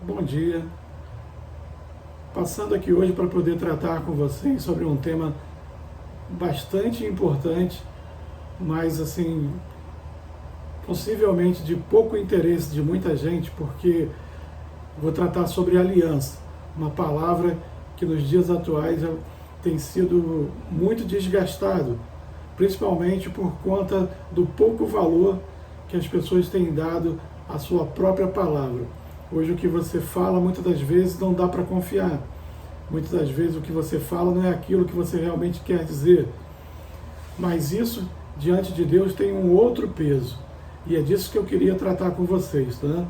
Bom dia. Passando aqui hoje para poder tratar com vocês sobre um tema bastante importante, mas assim, possivelmente de pouco interesse de muita gente, porque vou tratar sobre aliança, uma palavra que nos dias atuais tem sido muito desgastado, principalmente por conta do pouco valor que as pessoas têm dado à sua própria palavra. Hoje o que você fala muitas das vezes não dá para confiar. Muitas das vezes o que você fala não é aquilo que você realmente quer dizer. Mas isso, diante de Deus, tem um outro peso. E é disso que eu queria tratar com vocês, tá?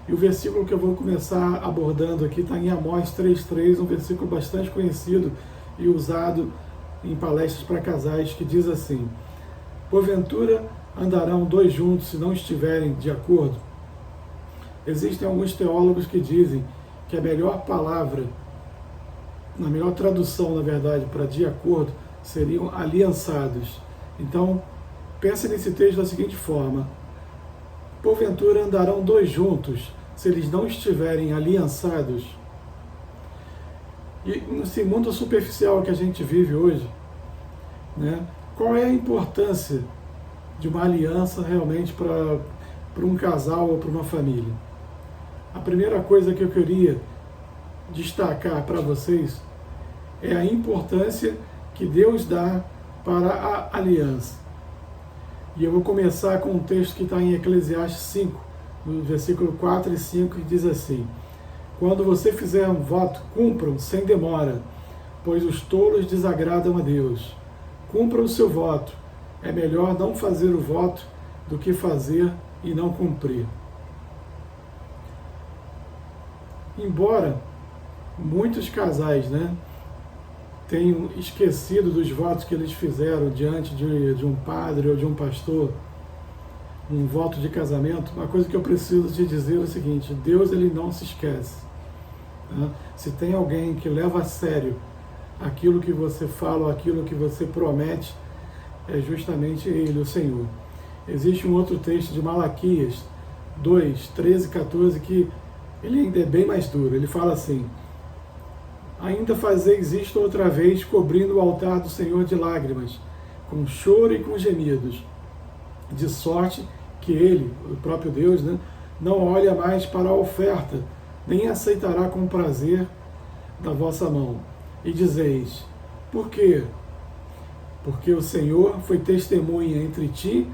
E o versículo que eu vou começar abordando aqui está em Amós 3,3, um versículo bastante conhecido e usado em palestras para casais, que diz assim: porventura andarão dois juntos se não estiverem de acordo? Existem alguns teólogos que dizem que a melhor palavra, na melhor tradução, na verdade, para de acordo, seriam aliançados. Então, pense nesse texto da seguinte forma: porventura andarão dois juntos se eles não estiverem aliançados? E nesse mundo superficial que a gente vive hoje, né, qual é a importância de uma aliança realmente para um casal ou para uma família? A primeira coisa que eu queria destacar para vocês é a importância que Deus dá para a aliança. E eu vou começar com um texto que está em Eclesiastes 5, no versículo 4 e 5, que diz assim: quando você fizer um voto, cumpram sem demora, pois os tolos desagradam a Deus. Cumpra o seu voto. É melhor não fazer o voto do que fazer e não cumprir. Embora muitos casais, tenham esquecido dos votos que eles fizeram diante de um padre ou de um pastor, um voto de casamento, uma coisa que eu preciso te dizer é o seguinte: Deus, ele não se esquece. Tá? Se tem alguém que leva a sério aquilo que você fala, aquilo que você promete, é justamente Ele, o Senhor. Existe um outro texto de Malaquias 2, 13 e 14, que ele ainda é bem mais duro. Ele fala assim: ainda fazeis isto outra vez, cobrindo o altar do Senhor de lágrimas, com choro e com gemidos, de sorte que Ele, o próprio Deus, não olha mais para a oferta, nem aceitará com prazer da vossa mão. E dizeis: por quê? Porque o Senhor foi testemunha entre ti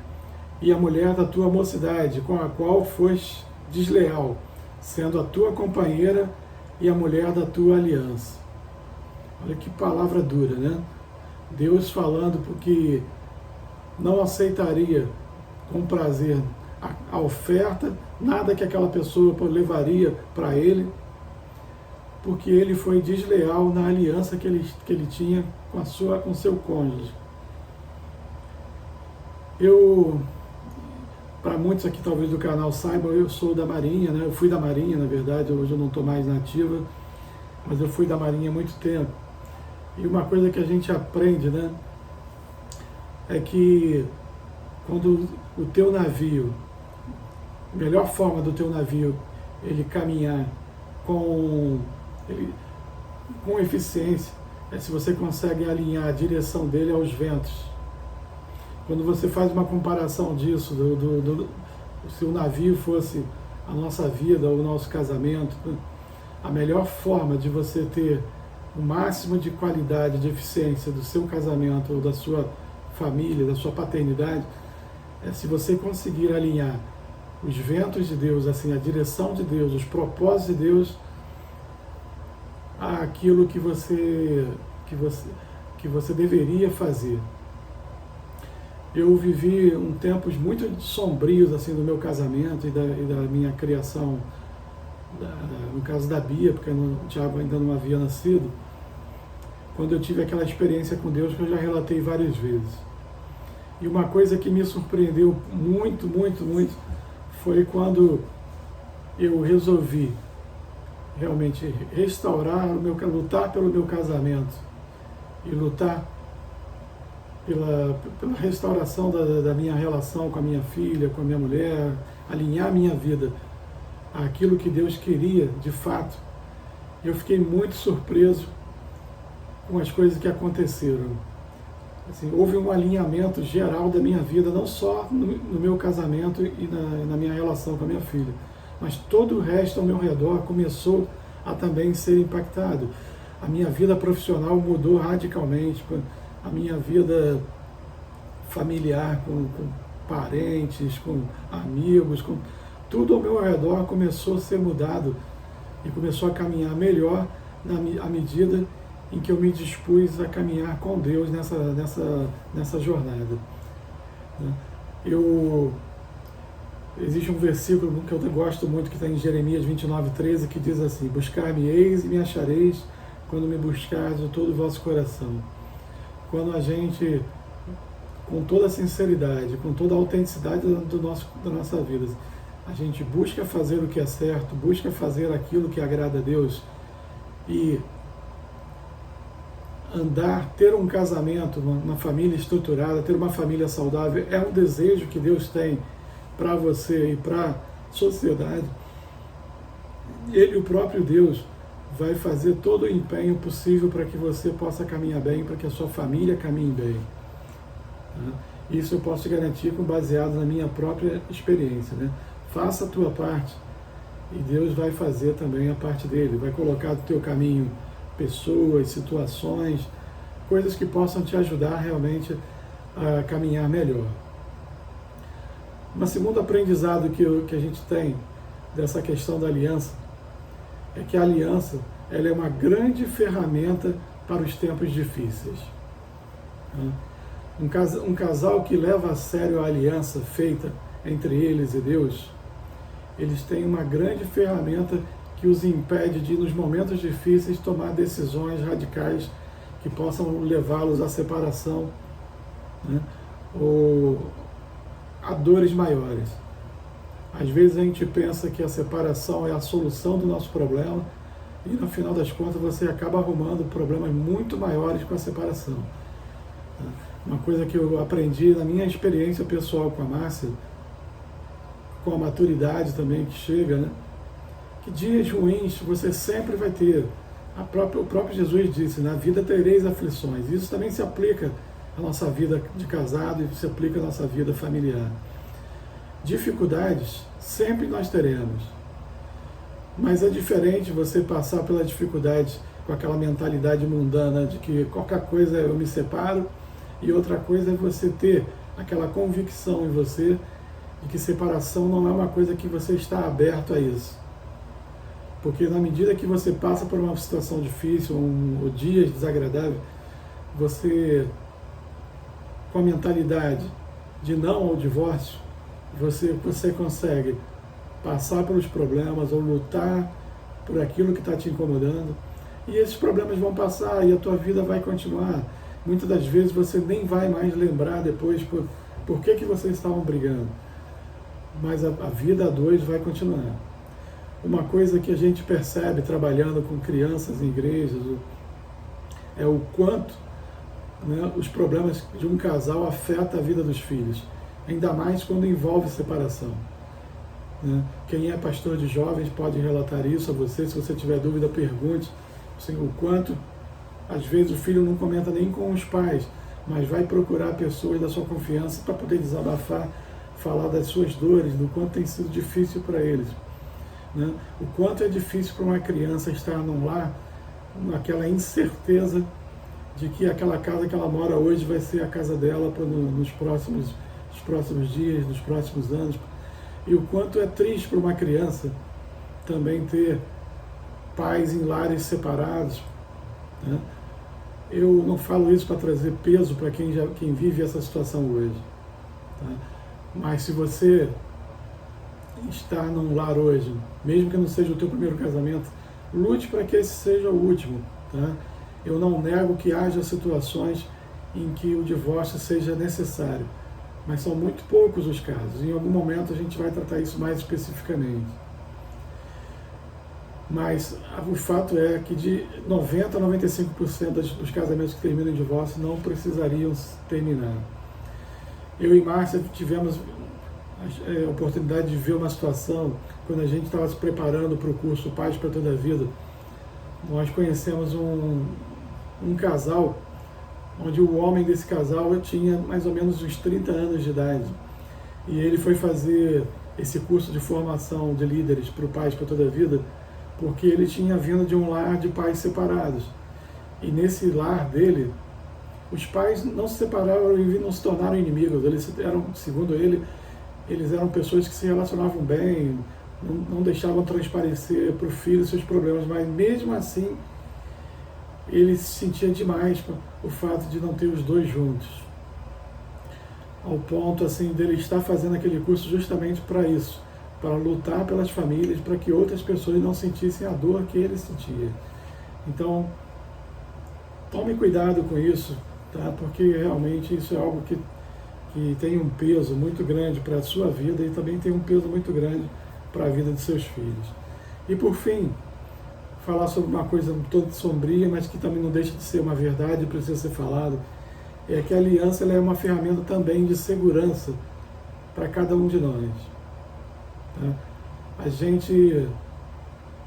e a mulher da tua mocidade, com a qual foste desleal, sendo a tua companheira e a mulher da tua aliança. Olha que palavra dura, né? Deus falando porque não aceitaria com prazer a oferta, nada que aquela pessoa levaria para ele, porque ele foi desleal na aliança que ele tinha com o seu cônjuge. Para muitos aqui talvez do canal saibam, eu sou da Marinha, eu fui da Marinha, na verdade, hoje eu não estou mais na ativa, mas eu fui da Marinha há muito tempo. E uma coisa que a gente aprende, é que quando o teu navio, a melhor forma do teu navio ele caminhar com eficiência é se você consegue alinhar a direção dele aos ventos. Quando você faz uma comparação disso, se o navio fosse a nossa vida, o nosso casamento, a melhor forma de você ter o máximo de qualidade, de eficiência do seu casamento ou da sua família, da sua paternidade, é se você conseguir alinhar os ventos de Deus, assim, a direção de Deus, os propósitos de Deus, àquilo que você deveria fazer. Eu vivi tempos muito sombrios assim no meu casamento e da minha criação, no caso da Bia, porque o Thiago ainda não havia nascido, quando eu tive aquela experiência com Deus que eu já relatei várias vezes. E uma coisa que me surpreendeu muito, muito, muito, foi quando eu resolvi realmente restaurar lutar pelo meu casamento e lutar pela restauração da minha relação com a minha filha, com a minha mulher, alinhar a minha vida àquilo que Deus queria de fato, eu fiquei muito surpreso com as coisas que aconteceram. Assim, houve um alinhamento geral da minha vida, não só no meu casamento e na minha relação com a minha filha, mas todo o resto ao meu redor começou a também ser impactado. A minha vida profissional mudou radicalmente, a minha vida familiar, com parentes, com amigos, com tudo ao meu redor começou a ser mudado e começou a caminhar melhor à medida em que eu me dispus a caminhar com Deus nessa jornada. Existe um versículo que eu gosto muito, que está em Jeremias 29:13, que diz assim: buscar-me-eis e me achareis quando me buscardes de todo o vosso coração. Quando a gente, com toda a sinceridade, com toda a autenticidade da nossa vida, a gente busca fazer o que é certo, busca fazer aquilo que agrada a Deus e ter um casamento, uma família estruturada, ter uma família saudável, é um desejo que Deus tem para você e para a sociedade. Ele, o próprio Deus, vai fazer todo o empenho possível para que você possa caminhar bem, para que a sua família caminhe bem. Isso eu posso te garantir baseado na minha própria experiência. Faça a tua parte e Deus vai fazer também a parte dele. Vai colocar no teu caminho pessoas, situações, coisas que possam te ajudar realmente a caminhar melhor. Um segundo aprendizado que a gente tem dessa questão da aliança é que a aliança ela é uma grande ferramenta para os tempos difíceis. Um casal que leva a sério a aliança feita entre eles e Deus, eles têm uma grande ferramenta que os impede de, nos momentos difíceis, tomar decisões radicais que possam levá-los à separação, ou a dores maiores. Às vezes a gente pensa que a separação é a solução do nosso problema e, no final das contas, você acaba arrumando problemas muito maiores com a separação. Uma coisa que eu aprendi na minha experiência pessoal com a Márcia, com a maturidade também que chega, que dias ruins você sempre vai ter. O próprio Jesus disse: na vida tereis aflições. Isso também se aplica à nossa vida de casado e se aplica à nossa vida familiar. Dificuldades sempre nós teremos, mas é diferente você passar pela dificuldade com aquela mentalidade mundana de que qualquer coisa eu me separo, e outra coisa é você ter aquela convicção em você de que separação não é uma coisa que você está aberto a isso. Porque na medida que você passa por uma situação difícil, ou dias desagradáveis, você, com a mentalidade de não ao divórcio, você consegue passar pelos problemas ou lutar por aquilo que está te incomodando, e esses problemas vão passar e a tua vida vai continuar. Muitas das vezes você nem vai mais lembrar depois por que vocês estavam brigando, mas a vida a dois vai continuar. Uma coisa que a gente percebe trabalhando com crianças em igrejas é o quanto os problemas de um casal afetam a vida dos filhos, ainda mais quando envolve separação. Quem é pastor de jovens pode relatar isso a você. Se você tiver dúvida, pergunte assim, o quanto, às vezes, o filho não comenta nem com os pais, mas vai procurar pessoas da sua confiança para poder desabafar, falar das suas dores, do quanto tem sido difícil para eles. O quanto é difícil para uma criança estar num lar, naquela incerteza de que aquela casa que ela mora hoje vai ser a casa dela nos próximos dias, nos próximos anos. E o quanto é triste para uma criança também ter pais em lares separados. Eu não falo isso para trazer peso para quem vive essa situação hoje. Mas se você está num lar hoje, mesmo que não seja o teu primeiro casamento, lute para que esse seja o último. Eu não nego que haja situações em que o divórcio seja necessário, mas são muito poucos os casos. Em algum momento a gente vai tratar isso mais especificamente. Mas o fato é que de 90% a 95% dos casamentos que terminam em divórcio não precisariam terminar. Eu e Márcia tivemos a oportunidade de ver uma situação, quando a gente estava se preparando para o curso Paz para Toda a Vida, nós conhecemos um casal, onde o homem desse casal tinha mais ou menos uns 30 anos de idade. E ele foi fazer esse curso de formação de líderes para o Paz para Toda a Vida, porque ele tinha vindo de um lar de pais separados. E nesse lar dele, os pais não se separaram e não se tornaram inimigos. Eles eram, segundo ele, eles eram pessoas que se relacionavam bem, não deixavam transparecer para o filho seus problemas, mas mesmo assim ele se sentia demais com o fato de não ter os dois juntos, ao ponto assim dele estar fazendo aquele curso justamente para isso, para lutar pelas famílias, para que outras pessoas não sentissem a dor que ele sentia. Então, tome cuidado com isso, tá? Porque realmente isso é algo que tem um peso muito grande para a sua vida e também tem um peso muito grande para a vida de seus filhos. E por fim, falar sobre uma coisa toda sombria, mas que também não deixa de ser uma verdade e precisa ser falado, é que a aliança ela é uma ferramenta também de segurança para cada um de nós. Tá?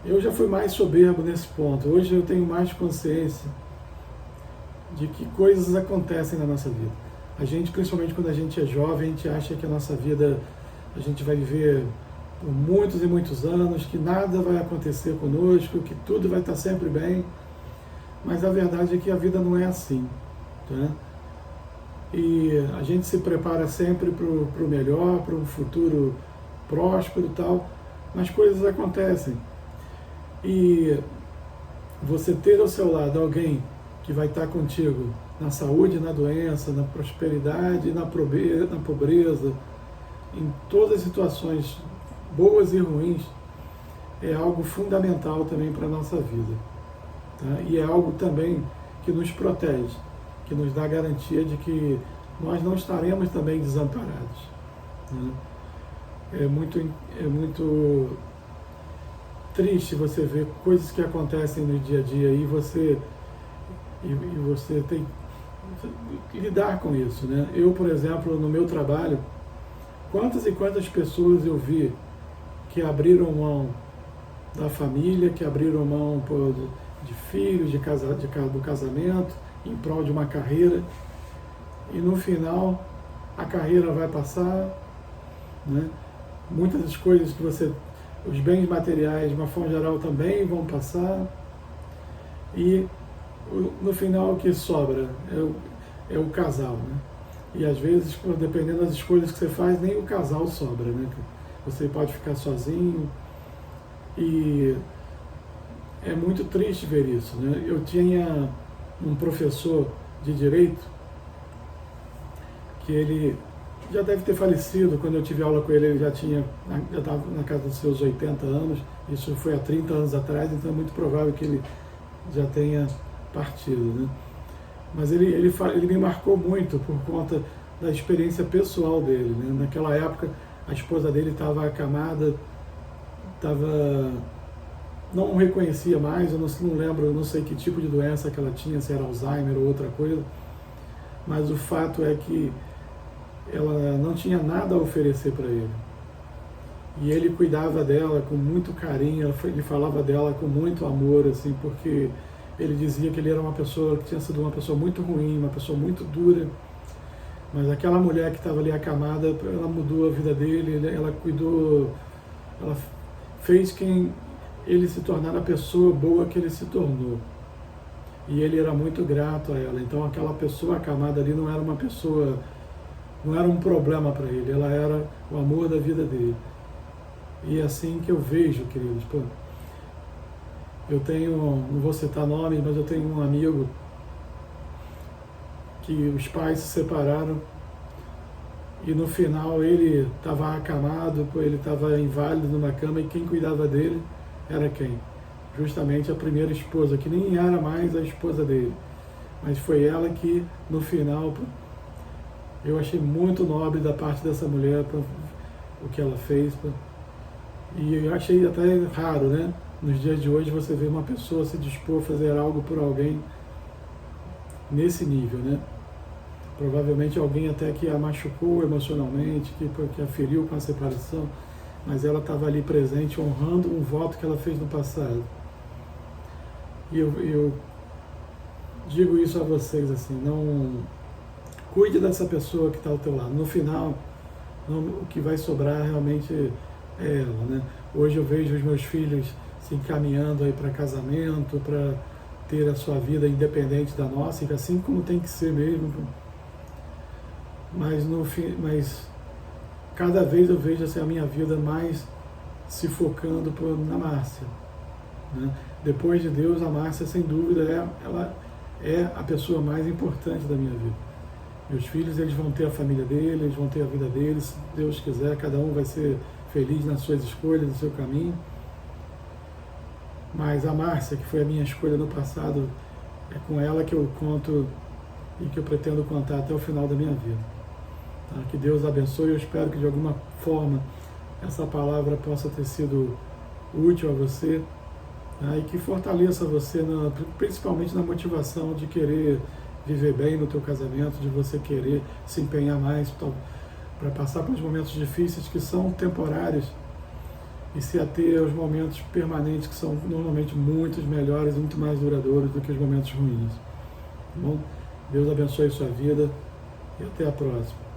Eu já fui mais soberbo nesse ponto, hoje eu tenho mais consciência de que coisas acontecem na nossa vida. A gente, principalmente quando a gente é jovem, a gente acha que a nossa vida, a gente vai viver por muitos e muitos anos, que nada vai acontecer conosco, que tudo vai estar sempre bem, mas a verdade é que a vida não é assim. Tá? E a gente se prepara sempre para o melhor, para um futuro próspero e tal, mas coisas acontecem. E você ter ao seu lado alguém que vai estar contigo na saúde, na doença, na prosperidade, na pobreza, em todas as situações boas e ruins, é algo fundamental também para a nossa vida. Tá? E é algo também que nos protege, que nos dá a garantia de que nós não estaremos também desamparados. Né? É muito triste você ver coisas que acontecem no dia a dia e você tem que lidar com isso. Né? Eu, por exemplo, no meu trabalho, quantas e quantas pessoas eu vi que abriram mão da família, que abriram mão de filhos, do casamento, em prol de uma carreira, e no final a carreira vai passar, né? Muitas das coisas que os bens materiais, de uma forma geral, também vão passar, e no final o que sobra é o casal, né? E às vezes, dependendo das escolhas que você faz, nem o casal sobra, né? Você pode ficar sozinho, e é muito triste ver isso, né? Eu tinha um professor de direito que ele já deve ter falecido. Quando eu tive aula com ele já estava na casa dos seus 80 anos, isso foi há 30 anos atrás, então é muito provável que ele já tenha partido, né? Mas ele me marcou muito por conta da experiência pessoal dele, né? Naquela época a esposa dele estava acamada, não reconhecia mais, eu não lembro, eu não sei que tipo de doença que ela tinha, se era Alzheimer ou outra coisa, mas o fato é que ela não tinha nada a oferecer para ele. E ele cuidava dela com muito carinho, ele falava dela com muito amor, assim, porque ele dizia que ele era uma pessoa que tinha sido uma pessoa muito ruim, uma pessoa muito dura, mas aquela mulher que estava ali acamada, ela mudou a vida dele, ela cuidou, ela fez ele se tornar a pessoa boa que ele se tornou. E ele era muito grato a ela. Então aquela pessoa acamada ali não era uma pessoa, não era um problema para ele, ela era o amor da vida dele. E é assim que eu vejo, queridos. Não vou citar nomes, mas eu tenho um amigo que os pais se separaram e no final ele estava acamado, ele estava inválido numa cama, e quem cuidava dele era quem? Justamente a primeira esposa, que nem era mais a esposa dele, mas foi ela que no final, eu achei muito nobre da parte dessa mulher o que ela fez, e eu achei até raro, né? Nos dias de hoje você vê uma pessoa se dispor a fazer algo por alguém nesse nível, né? provavelmente alguém até que a machucou emocionalmente, que a feriu com a separação, mas ela estava ali presente, honrando um voto que ela fez no passado. E eu digo isso a vocês assim, não cuide dessa pessoa que está ao teu lado. No final, o que vai sobrar realmente é ela, né? Hoje eu vejo os meus filhos se encaminhando aí para casamento, para ter a sua vida independente da nossa, e assim como tem que ser mesmo. Mas cada vez eu vejo assim, a minha vida mais se focando na Márcia, né? Depois de Deus, a Márcia, sem dúvida, ela é a pessoa mais importante da minha vida. Meus filhos, eles vão ter a família deles, eles vão ter a vida deles, se Deus quiser, cada um vai ser feliz nas suas escolhas, no seu caminho. Mas a Márcia, que foi a minha escolha no passado, é com ela que eu conto e que eu pretendo contar até o final da minha vida. Tá? Que Deus abençoe, eu espero que de alguma forma essa palavra possa ter sido útil a você, tá? E que fortaleça você, principalmente na motivação de querer viver bem no teu casamento, de você querer se empenhar mais para passar pelos momentos difíceis que são temporários e se ater aos momentos permanentes que são normalmente muito melhores, muito mais duradouros do que os momentos ruins. Tá bom? Deus abençoe a sua vida e até a próxima.